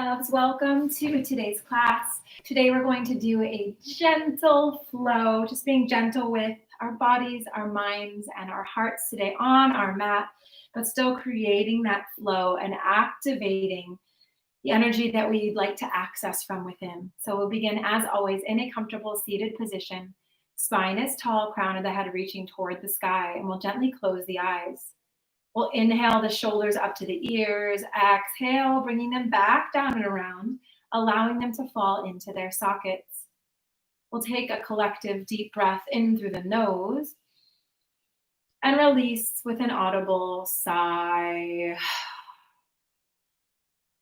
loves. Welcome to today's class. Today we're going to do a gentle flow, just being gentle with our bodies, our minds, and our hearts today on our mat, but still creating that flow and activating the energy that we'd like to access from within. So we'll begin, as always, in a comfortable seated position. Spine is tall, crown of the head reaching toward the sky, and we'll gently close the eyes. We'll inhale the shoulders up to the ears. Exhale, bringing them back down and around, allowing them to fall into their sockets. We'll take a collective deep breath in through the nose and release with an audible sigh.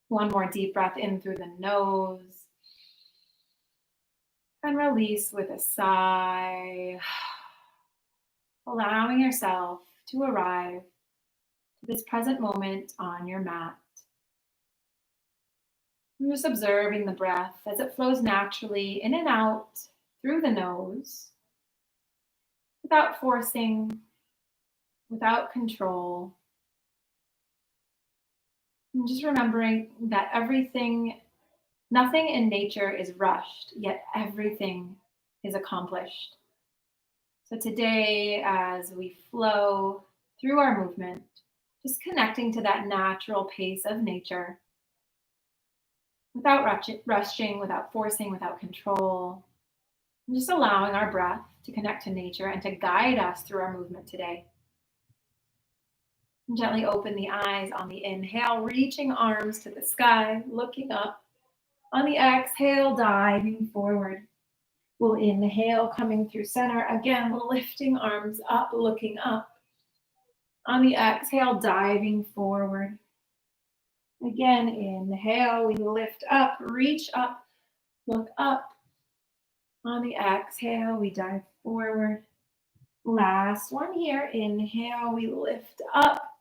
One more deep breath in through the nose and release with a sigh. Allowing yourself to arrive this present moment on your mat. I'm just observing the breath as it flows naturally in and out through the nose, without forcing, without control. And just remembering that nothing in nature is rushed, yet everything is accomplished. So today, as we flow through our movement, just connecting to that natural pace of nature without rushing, without forcing, without control. And just allowing our breath to connect to nature and to guide us through our movement today. And gently open the eyes on the inhale, reaching arms to the sky, looking up. On the exhale, diving forward. We'll inhale, coming through center. Again, lifting arms up, looking up. On the exhale, diving forward. Again, inhale, we lift up, reach up, look up. On the exhale, we dive forward. Last one here. Inhale, we lift up.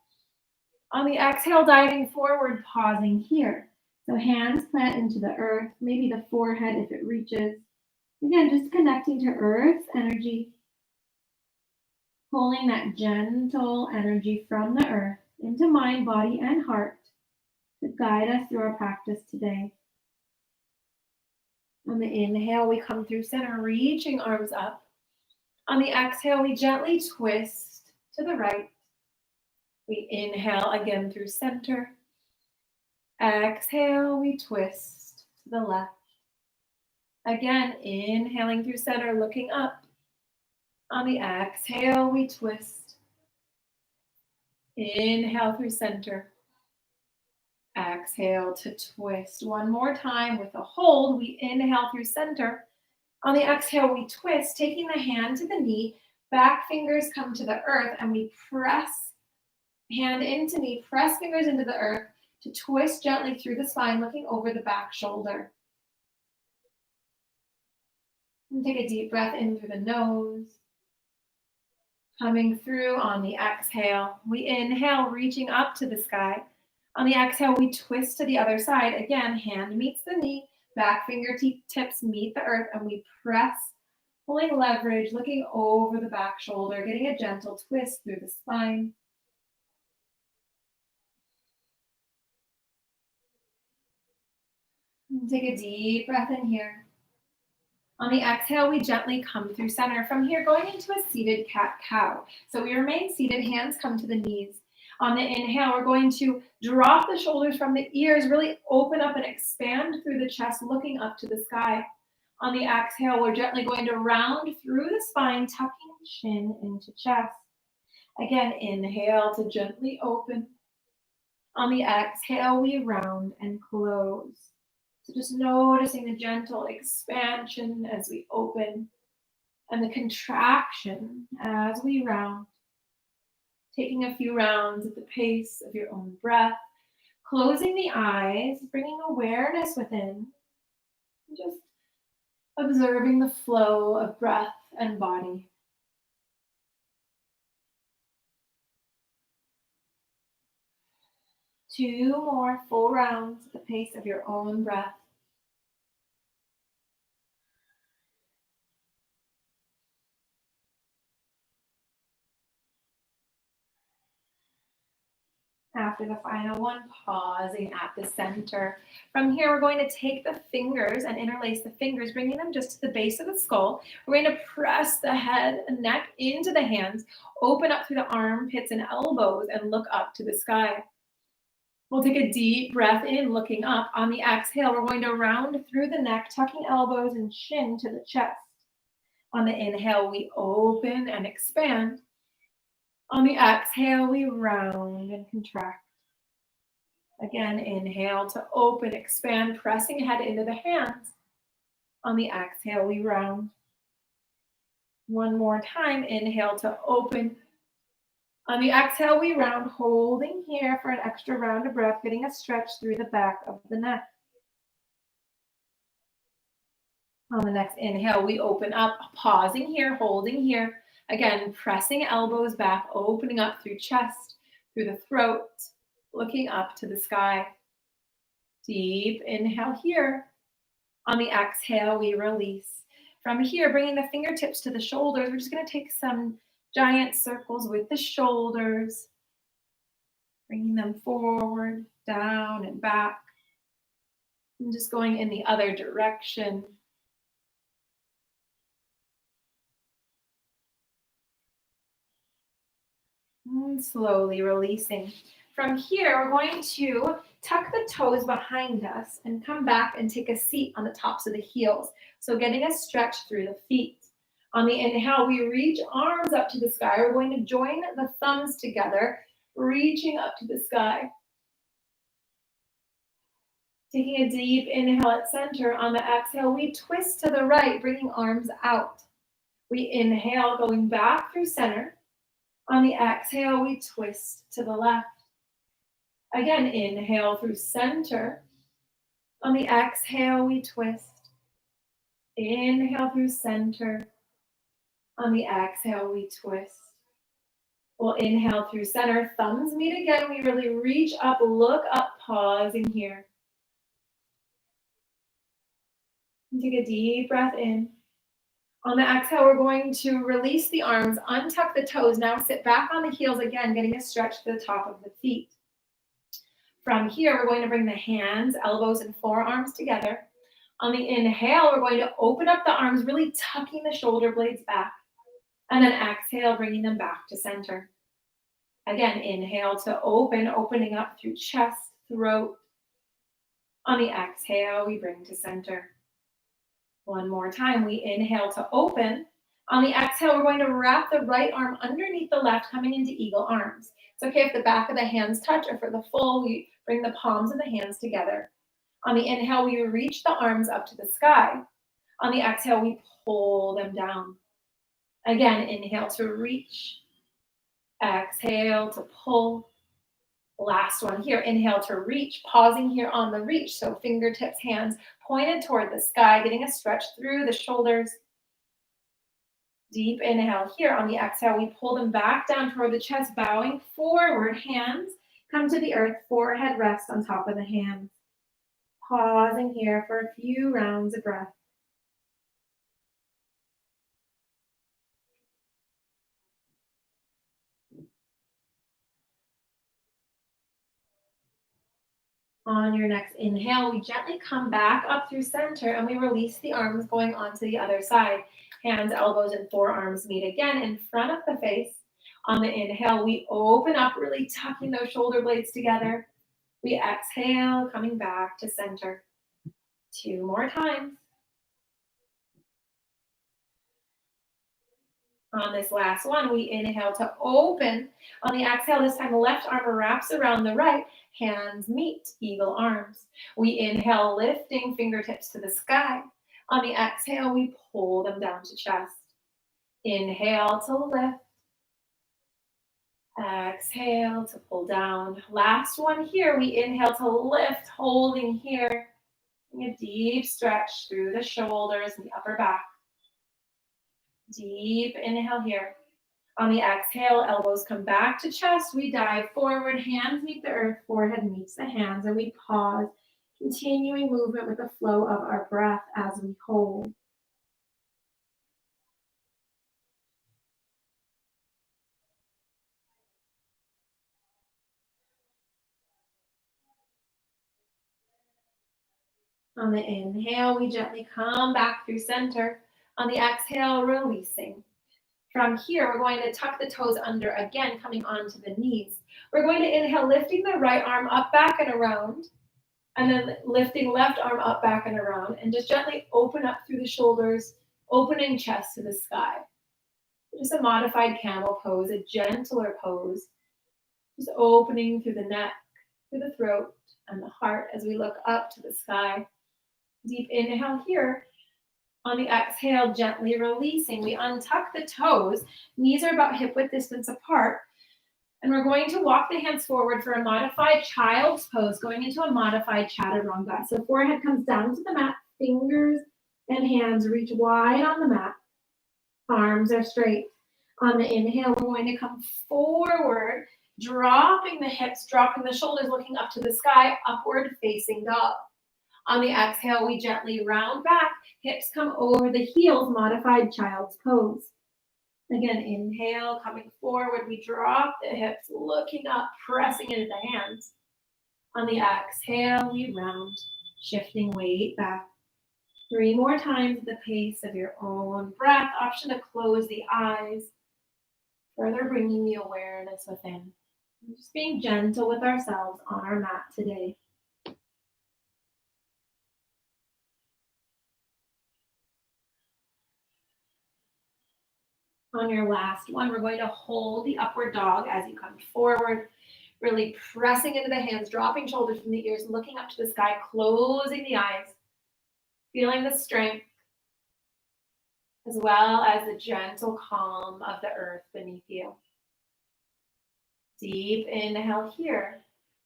On the exhale, diving forward, pausing here. So hands plant into the earth, maybe the forehead if it reaches. Again, just connecting to earth's energy. Pulling that gentle energy from the earth into mind, body, and heart to guide us through our practice today. On the inhale, we come through center, reaching arms up. On the exhale, we gently twist to the right. We inhale again through center. Exhale, we twist to the left. Again, inhaling through center, looking up. On the exhale, we twist. Inhale through center. Exhale to twist. One more time with a hold. We inhale through center. On the exhale, we twist, taking the hand to the knee. Back fingers come to the earth, and we press hand into knee, press fingers into the earth to twist gently through the spine, looking over the back shoulder. And take a deep breath in through the nose. Coming through on the exhale, we inhale, reaching up to the sky. On the exhale, we twist to the other side. Again, hand meets the knee, back fingertips meet the earth, and we press, pulling leverage, looking over the back shoulder, getting a gentle twist through the spine. And take a deep breath in here. On the exhale, we gently come through center. From here, going into a seated cat-cow. So we remain seated, hands come to the knees. On the inhale, we're going to drop the shoulders from the ears, really open up and expand through the chest, looking up to the sky. On the exhale, we're gently going to round through the spine, tucking chin into chest. Again, inhale to gently open. On the exhale, we round and close. So just noticing the gentle expansion as we open and the contraction as we round. Taking a few rounds at the pace of your own breath. Closing the eyes, bringing awareness within. Just observing the flow of breath and body. Two more full rounds at the pace of your own breath. After the final one, pausing at the center. From here, we're going to take the fingers and interlace the fingers, bringing them just to the base of the skull. We're going to press the head and neck into the hands, open up through the armpits and elbows, and look up to the sky. We'll take a deep breath in, looking up. On the exhale, we're going to round through the neck, tucking elbows and chin to the chest. On the inhale, we open and expand. On the exhale, we round and contract. Again, inhale to open, expand, pressing head into the hands. On the exhale, we round. One more time, inhale to open. On the exhale, we round, holding here for an extra round of breath, getting a stretch through the back of the neck. On the next inhale, we open up, pausing here, holding here. Again, pressing elbows back, opening up through chest, through the throat, looking up to the sky. Deep inhale here. On the exhale, we release. From here, bringing the fingertips to the shoulders, we're just going to take some giant circles with the shoulders, bringing them forward, down, and back. And just going in the other direction. And slowly releasing. From here, we're going to tuck the toes behind us and come back and take a seat on the tops of the heels. So getting a stretch through the feet. On the inhale, we reach arms up to the sky. We're going to join the thumbs together, reaching up to the sky. Taking a deep inhale at center. On the exhale, we twist to the right, bringing arms out. We inhale, going back through center. On the exhale, we twist to the left. Again, inhale through center. On the exhale, we twist. Inhale through center. On the exhale, we twist. We'll inhale through center. Thumbs meet again. We really reach up, look up, pausing here. And take a deep breath in. On the exhale, we're going to release the arms, untuck the toes. Now sit back on the heels again, getting a stretch to the top of the feet. From here, we're going to bring the hands, elbows, and forearms together. On the inhale, we're going to open up the arms, really tucking the shoulder blades back. And then exhale, bringing them back to center. Again, inhale to open, opening up through chest, throat. On the exhale, we bring to center. One more time, we inhale to open. On the exhale, we're going to wrap the right arm underneath the left, coming into eagle arms. It's okay if the back of the hands touch, or for the full, we bring the palms of the hands together. On the inhale, we reach the arms up to the sky. On the exhale, we pull them down. Again, inhale to reach. Exhale to pull. Last one here, inhale to reach, pausing here on the reach. So fingertips, hands pointed toward the sky, getting a stretch through the shoulders. Deep inhale here. On the exhale, we pull them back down toward the chest, bowing forward. Hands come to the earth, forehead rests on top of the hands. Pausing here for a few rounds of breath. On your next inhale, we gently come back up through center and we release the arms going onto the other side. Hands, elbows, and forearms meet again in front of the face. On the inhale, we open up, really tucking those shoulder blades together. We exhale, coming back to center. 2 more times. On this last one, we inhale to open. On the exhale, this time the left arm wraps around the right. Hands meet, eagle arms. We inhale, lifting fingertips to the sky. On the exhale, we pull them down to chest. Inhale to lift. Exhale to pull down. Last one here, we inhale to lift, holding here. A deep stretch through the shoulders and the upper back. Deep inhale here. On the exhale, elbows come back to chest. We dive forward, hands meet the earth, forehead meets the hands, and we pause, continuing movement with the flow of our breath as we hold. On the inhale, we gently come back through center. On the exhale, releasing. From here, we're going to tuck the toes under again, coming onto the knees. We're going to inhale, lifting the right arm up, back, and around. And then lifting left arm up, back, and around. And just gently open up through the shoulders, opening chest to the sky. Just a modified camel pose, a gentler pose. Just opening through the neck, through the throat, and the heart as we look up to the sky. Deep inhale here. On the exhale, gently releasing. We untuck the toes. Knees are about hip width distance apart. And we're going to walk the hands forward for a modified child's pose, going into a modified chaturanga. So forehead comes down to the mat, fingers and hands reach wide on the mat. Arms are straight. On the inhale, we're going to come forward, dropping the hips, dropping the shoulders, looking up to the sky, upward facing dog. On the exhale, we gently round back, hips come over the heels, modified child's pose. Again, inhale, coming forward, we drop the hips, looking up, pressing into the hands. On the exhale, we round, shifting weight back. 3 more times at the pace of your own breath. Option to close the eyes, further bringing the awareness within. Just being gentle with ourselves on our mat today. On your last one, we're going to hold the upward dog as you come forward, really pressing into the hands, dropping shoulders from the ears, looking up to the sky, closing the eyes, feeling the strength, as well as the gentle calm of the earth beneath you. Deep inhale here.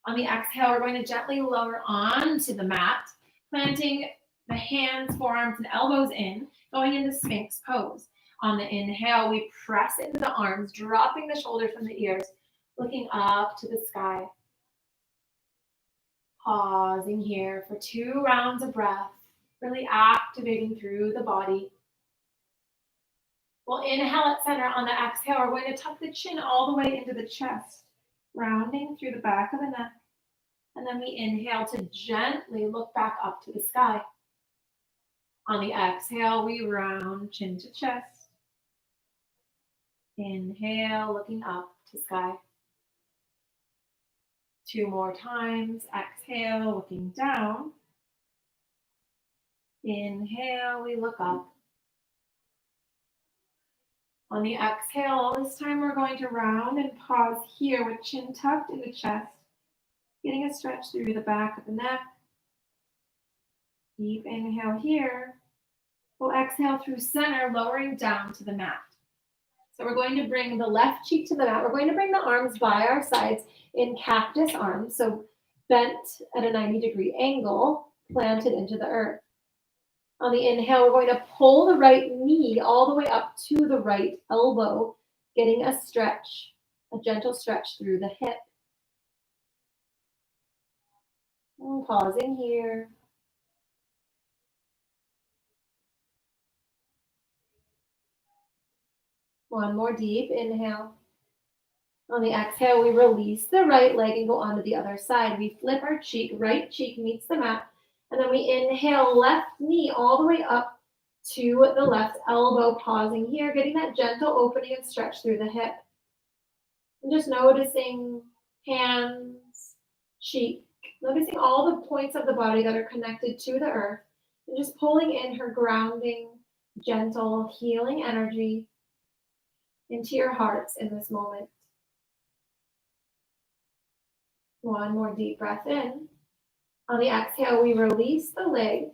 On the exhale, we're going to gently lower onto the mat, planting the hands, forearms, and elbows in, going into Sphinx pose. On the inhale, we press into the arms, dropping the shoulders from the ears, looking up to the sky. Pausing here for 2 rounds of breath, really activating through the body. We'll inhale at center. On the exhale, we're going to tuck the chin all the way into the chest, rounding through the back of the neck. And then we inhale to gently look back up to the sky. On the exhale, we round chin to chest. Inhale, looking up to sky. 2 more times. Exhale, looking down. Inhale, we look up. On the exhale, this time we're going to round and pause here with chin tucked into chest, getting a stretch through the back of the neck. Deep inhale here. We'll exhale through center, lowering down to the mat. So we're going to bring the left cheek to the mat. We're going to bring the arms by our sides in cactus arms, so bent at a 90-degree angle, planted into the earth. On the inhale, we're going to pull the right knee all the way up to the right elbow, getting a stretch, a gentle stretch through the hip. And pausing here. One more deep inhale. On the exhale, we release the right leg and go onto the other side. We flip our cheek, right cheek meets the mat. And then we inhale, left knee all the way up to the left elbow, pausing here, getting that gentle opening and stretch through the hip. And just noticing hands, cheek, noticing all the points of the body that are connected to the earth, and just pulling in her grounding, gentle, healing energy into your hearts in this moment. One more deep breath in. On the exhale, we release the leg.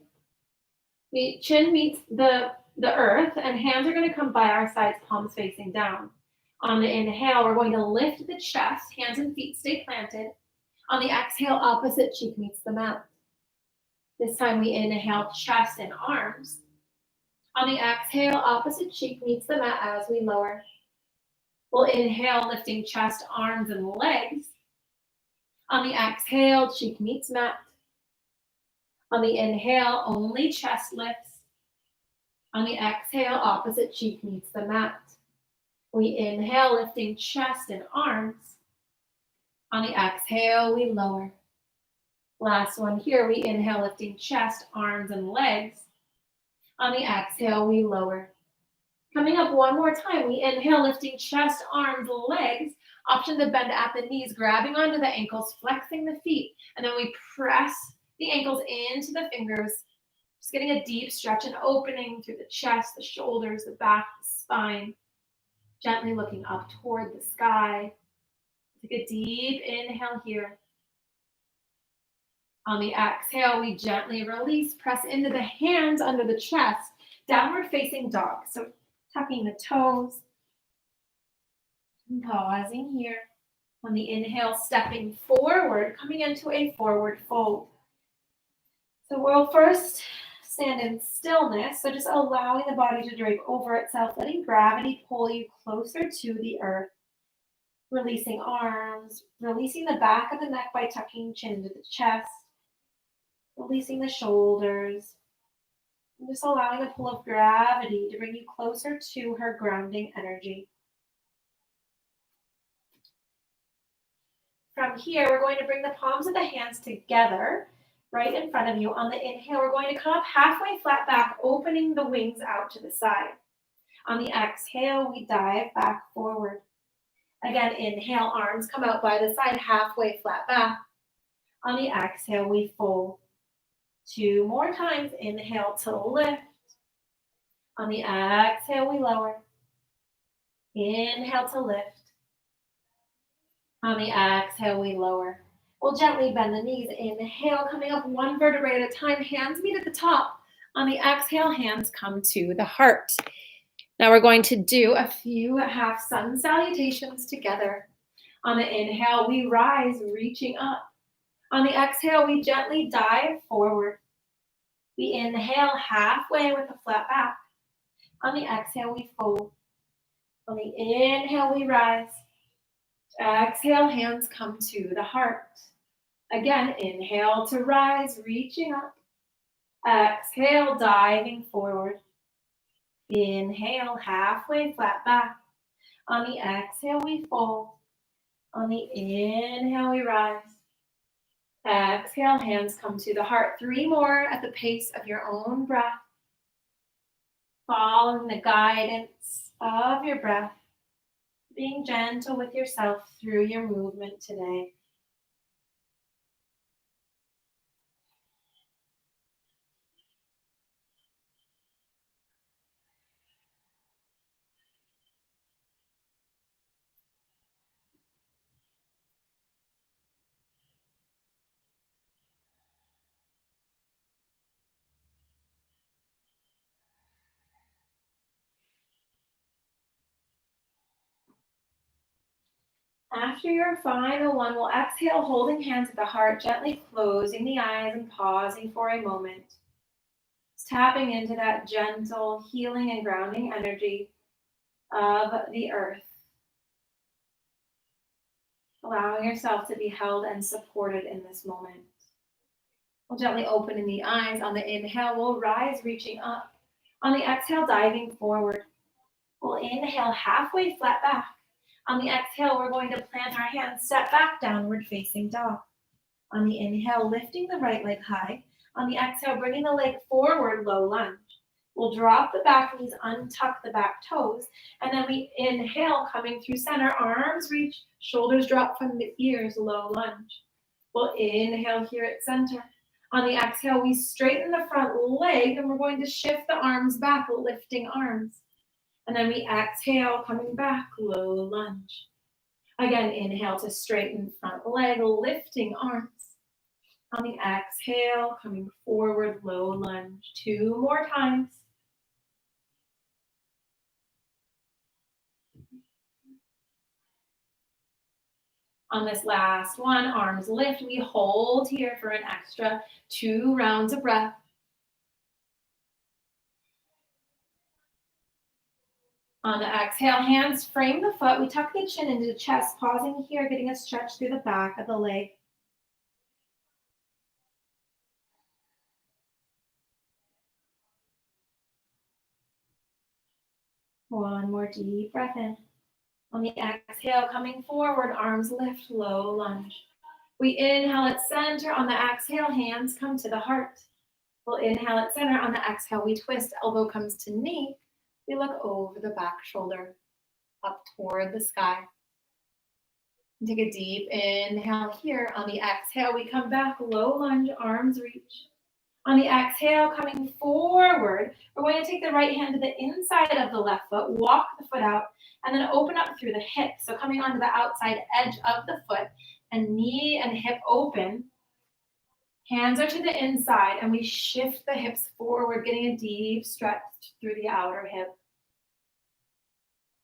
The chin meets the earth, and hands are going to come by our sides, palms facing down. On the inhale, we're going to lift the chest, hands and feet stay planted. On the exhale, opposite cheek meets the mat. This time we inhale, chest and arms. On the exhale, opposite cheek meets the mat as we lower. We'll inhale, lifting chest, arms, and legs. On the exhale, cheek meets mat. On the inhale, only chest lifts. On the exhale, opposite cheek meets the mat. We inhale, lifting chest and arms. On the exhale, we lower. Last one here, we inhale, lifting chest, arms, and legs. On the exhale, we lower. Coming up one more time, we inhale, lifting chest, arms, legs. Option to bend at the knees, grabbing onto the ankles, flexing the feet, and then we press the ankles into the fingers. Just getting a deep stretch and opening through the chest, the shoulders, the back, the spine. Gently looking up toward the sky. Take a deep inhale here. On the exhale, we gently release, press into the hands under the chest, downward facing dog. So tucking the toes, and pausing here. On the inhale, stepping forward, coming into a forward fold. So we'll first stand in stillness, so just allowing the body to drape over itself, letting gravity pull you closer to the earth. Releasing arms, releasing the back of the neck by tucking chin into the chest, releasing the shoulders, and just allowing the pull of gravity to bring you closer to her grounding energy. From here, we're going to bring the palms of the hands together right in front of you. On the inhale, we're going to come up halfway flat back, opening the wings out to the side. On the exhale, we dive back forward. Again, inhale, arms come out by the side, halfway flat back. On the exhale, we fold. 2 more times, inhale to lift. On the exhale, we lower. Inhale to lift. On the exhale, we lower. We'll gently bend the knees. Inhale, coming up 1 vertebrae at a time. Hands meet at the top. On the exhale, hands come to the heart. Now we're going to do a few half sun salutations together. On the inhale, we rise, reaching up. On the exhale, we gently dive forward. We inhale halfway with a flat back. On the exhale, we fold. On the inhale, we rise. Exhale, hands come to the heart. Again, inhale to rise, reaching up. Exhale, diving forward. Inhale, halfway flat back. On the exhale, we fold. On the inhale, we rise. Exhale, hands come to the heart. 3 more at the pace of your own breath. Following the guidance of your breath. Being gentle with yourself through your movement today. After your final one, we'll exhale, holding hands at the heart, gently closing the eyes and pausing for a moment. Just tapping into that gentle healing and grounding energy of the earth. Allowing yourself to be held and supported in this moment. We'll gently open in the eyes. On the inhale, we'll rise, reaching up. On the exhale, diving forward. We'll inhale halfway flat back. On the exhale, we're going to plant our hands, step back, downward facing dog. On the inhale, lifting the right leg high. On the exhale, bringing the leg forward, low lunge. We'll drop the back knees, untuck the back toes, and then we inhale, coming through center, arms reach, shoulders drop from the ears, low lunge. We'll inhale here at center. On the exhale, we straighten the front leg, and we're going to shift the arms back, lifting arms. And then we exhale, coming back, low lunge. Again, inhale to straighten front leg, lifting arms. On the exhale, coming forward, low lunge. 2 more times. On this last one, arms lift. We hold here for an extra 2 rounds of breath. On the exhale, hands frame the foot. We tuck the chin into the chest, pausing here, getting a stretch through the back of the leg. One more deep breath in. On the exhale, coming forward, arms lift, low lunge. We inhale at center. On the exhale, hands come to the heart. We'll inhale at center. On the exhale, we twist. Elbow comes to knee. We look over the back shoulder, up toward the sky. Take a deep inhale here. On the exhale, we come back, low lunge, arms reach. On the exhale, coming forward, we're going to take the right hand to the inside of the left foot, walk the foot out, and then open up through the hip. So coming onto the outside edge of the foot, and knee and hip open. Hands are to the inside, and we shift the hips forward, getting a deep stretch through the outer hip.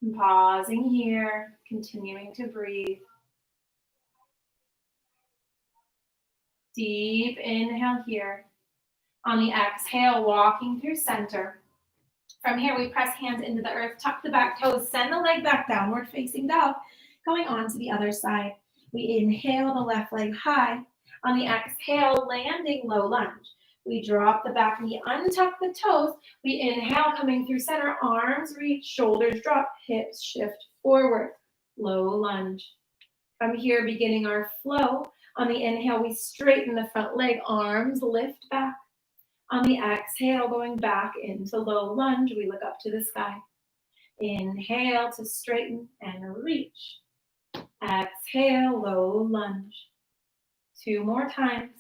And pausing here, continuing to breathe. Deep inhale here. On the exhale, walking through center. From here, we press hands into the earth, tuck the back toes, send the leg back downward facing dog, going on to the other side. We inhale the left leg high. On the exhale, landing low lunge. We drop the back knee, untuck the toes. We inhale, coming through center, arms reach, shoulders drop, hips shift forward. Low lunge. From here, beginning our flow. On the inhale, we straighten the front leg, arms lift back. On the exhale, going back into low lunge, we look up to the sky. Inhale to straighten and reach. Exhale, low lunge. 2 more times.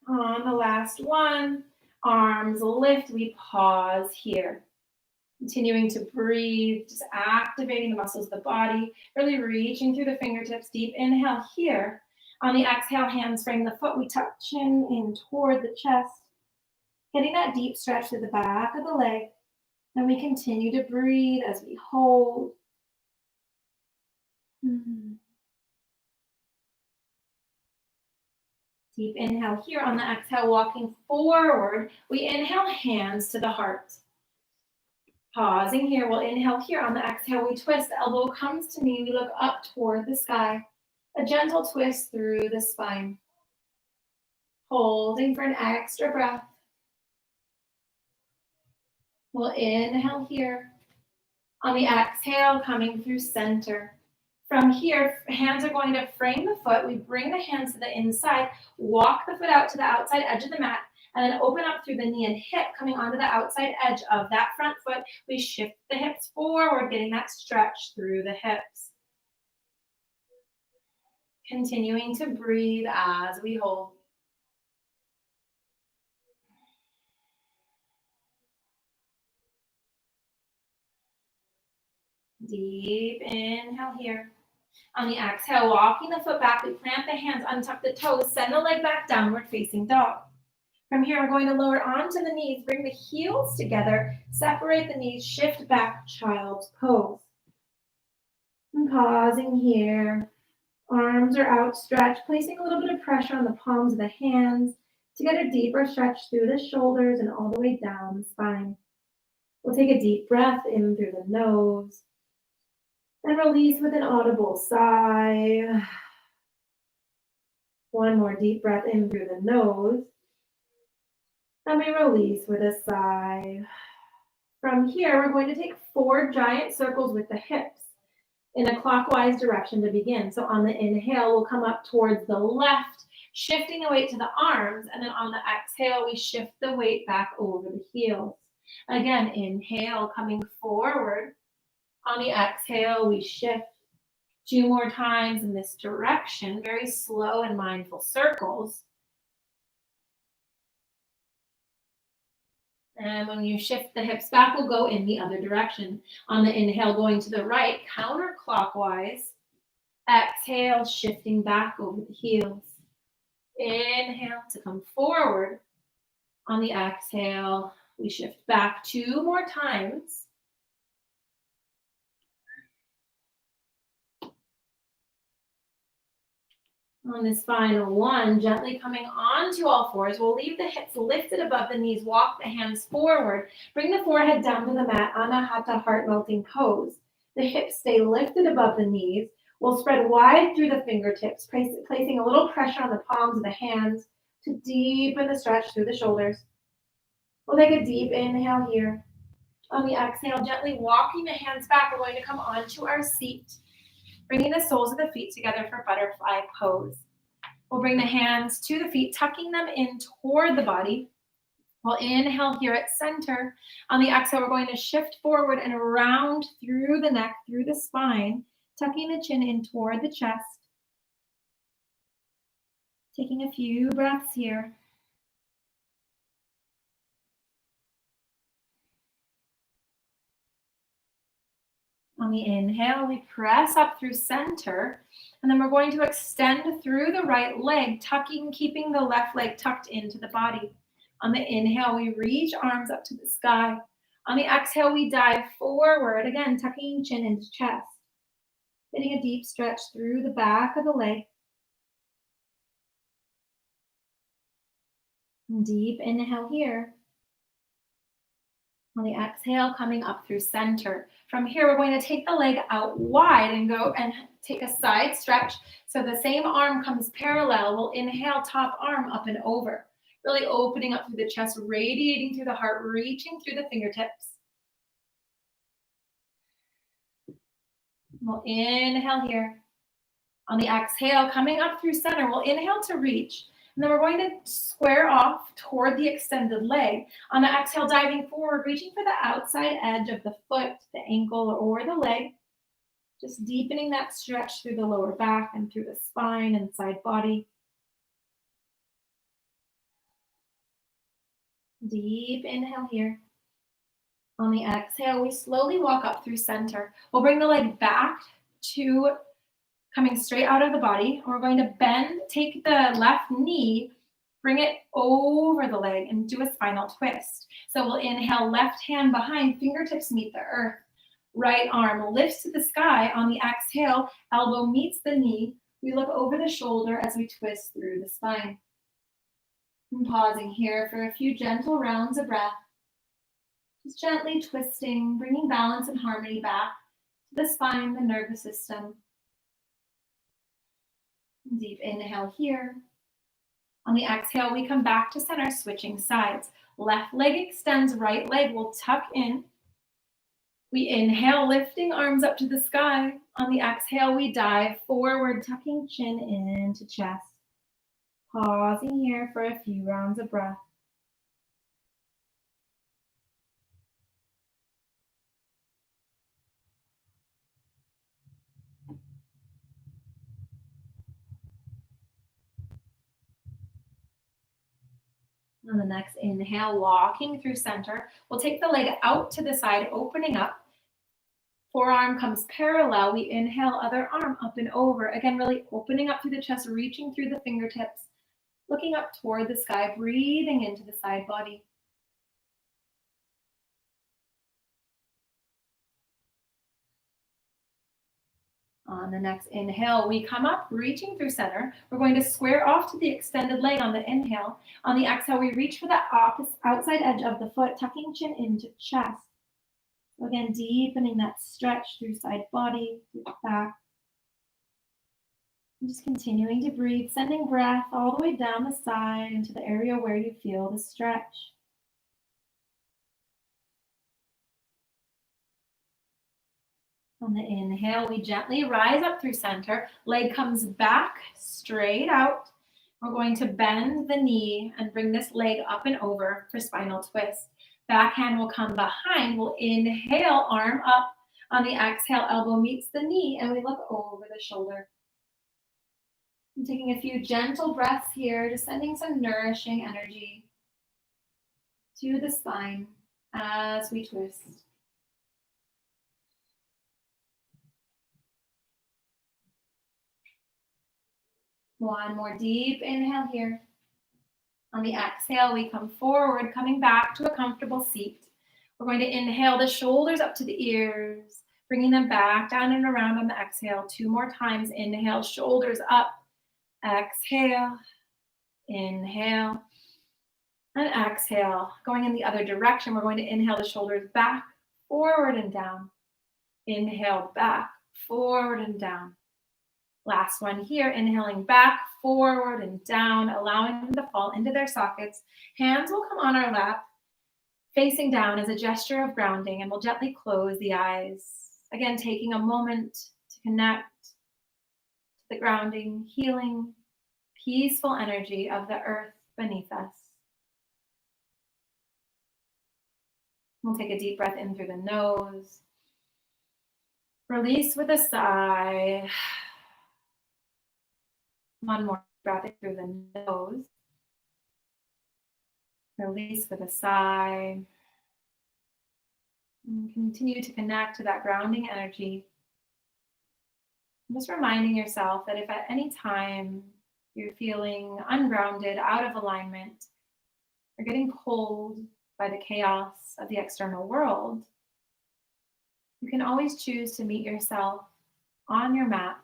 On the last one, arms lift, we pause here. Continuing to breathe, just activating the muscles of the body, really reaching through the fingertips, deep inhale here. On the exhale, hands frame the foot, we tuck chin in toward the chest, getting that deep stretch to the back of the leg. And we continue to breathe as we hold. Deep inhale here. On the exhale, walking forward, we inhale, hands to the heart. Pausing here, we'll inhale here. On the exhale, we twist, the elbow comes to knee, we look up toward the sky. A gentle twist through the spine. Holding for an extra breath. We'll inhale here. On the exhale, coming through center. From here, hands are going to frame the foot. We bring the hands to the inside, walk the foot out to the outside edge of the mat, and then open up through the knee and hip, coming onto the outside edge of that front foot. We shift the hips forward, getting that stretch through the hips. Continuing to breathe as we hold. Deep inhale here. On the exhale, walking the foot back, we plant the hands, untuck the toes, send the leg back downward facing dog. From here, we're going to lower onto the knees, bring the heels together, separate the knees, shift back, child's pose. And pausing here, arms are outstretched, placing a little bit of pressure on the palms of the hands to get a deeper stretch through the shoulders and all the way down the spine. We'll take a deep breath in through the nose and release with an audible sigh. One more deep breath in through the nose. And we release with a sigh. From here, we're going to take 4 giant circles with the hips in a clockwise direction to begin. So on the inhale, we'll come up towards the left, shifting the weight to the arms. And then on the exhale, we shift the weight back over the heels. Again, inhale, coming forward. On the exhale, we shift 2 more times in this direction, very slow and mindful circles. And when you shift the hips back, we'll go in the other direction. On the inhale, going to the right, counterclockwise. Exhale, shifting back over the heels. Inhale to come forward. On the exhale, we shift back 2 more times. On this final one, gently coming onto all fours, we'll leave the hips lifted above the knees, walk the hands forward, bring the forehead down to the mat, Anahata heart-melting pose. The hips stay lifted above the knees. We'll spread wide through the fingertips, placing a little pressure on the palms of the hands to deepen the stretch through the shoulders. We'll take a deep inhale here. On the exhale, gently walking the hands back, we're going to come onto our seat, bringing the soles of the feet together for butterfly pose. We'll bring the hands to the feet, tucking them in toward the body. We'll inhale here at center. On the exhale, we're going to shift forward and around through the neck, through the spine, tucking the chin in toward the chest. Taking a few breaths here. On the inhale, we press up through center, and then we're going to extend through the right leg, keeping the left leg tucked into the body. On the inhale, we reach arms up to the sky. On the exhale, we dive forward, again, tucking chin into chest. Getting a deep stretch through the back of the leg. And deep inhale here. On the exhale, coming up through center. From here, we're going to take the leg out wide and go and take a side stretch. So the same arm comes parallel. We'll inhale, top arm up and over. Really opening up through the chest, radiating through the heart, reaching through the fingertips. We'll inhale here. On the exhale, coming up through center, we'll inhale to reach. And then we're going to square off toward the extended leg. On the exhale, diving forward, reaching for the outside edge of the foot, the ankle, or the leg. Just deepening that stretch through the lower back and through the spine and side body. Deep inhale here. On the exhale, we slowly walk up through center. We'll bring the leg back to coming straight out of the body. We're going to bend, take the left knee, bring it over the leg and do a spinal twist. So we'll inhale, left hand behind, fingertips meet the earth. Right arm lifts to the sky. On the exhale, elbow meets the knee. We look over the shoulder as we twist through the spine. And pausing here for a few gentle rounds of breath. Just gently twisting, bringing balance and harmony back to the spine, the nervous system. Deep inhale here. On the exhale, we come back to center, switching sides. Left leg extends, right leg will tuck in. We inhale, lifting arms up to the sky. On the exhale, we dive forward, tucking chin into chest. Pausing here for a few rounds of breath. On the next inhale, walking through center, we'll take the leg out to the side, opening up. Forearm comes parallel. We inhale, other arm up and over. Again, really opening up through the chest, reaching through the fingertips, looking up toward the sky, breathing into the side body. On the next inhale, we come up, reaching through center. We're going to square off to the extended leg on the inhale. On the exhale, we reach for the outside edge of the foot, tucking chin into chest. So again, deepening that stretch through side body, through the back. And just continuing to breathe, sending breath all the way down the side into the area where you feel the stretch. On the inhale, we gently rise up through center. Leg comes back, straight out. We're going to bend the knee and bring this leg up and over for spinal twist. Back hand will come behind. We'll inhale, arm up. On the exhale, elbow meets the knee, and we look over the shoulder. And taking a few gentle breaths here, just sending some nourishing energy to the spine as we twist. One more deep inhale here. On the exhale, we come forward, coming back to a comfortable seat. We're going to inhale the shoulders up to the ears, bringing them back down and around on the exhale. 2 more times. Inhale, shoulders up. Exhale, inhale, and exhale. Going in the other direction, we're going to inhale the shoulders back, forward and down. Inhale, back, forward and down. Last one here, inhaling back, forward and down, allowing them to fall into their sockets. Hands will come on our lap. facing down as a gesture of grounding, and we'll gently close the eyes. Again, taking a moment to connect to the grounding, healing, peaceful energy of the earth beneath us. We'll take a deep breath in through the nose. Release with a sigh. One more breath in through the nose. Release with a sigh. And continue to connect to that grounding energy. Just reminding yourself that if at any time you're feeling ungrounded, out of alignment, or getting pulled by the chaos of the external world, you can always choose to meet yourself on your mat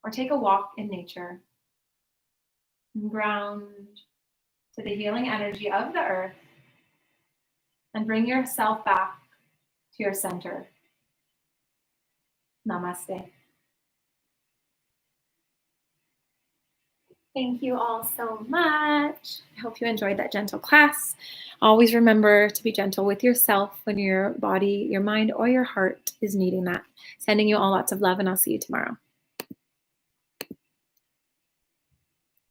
or take a walk in nature and ground to the healing energy of the earth and bring yourself back to your center. Namaste. Thank you all so much. I hope you enjoyed that gentle class. Always remember to be gentle with yourself when your body, your mind, or your heart is needing that. Sending you all lots of love, and I'll see you tomorrow.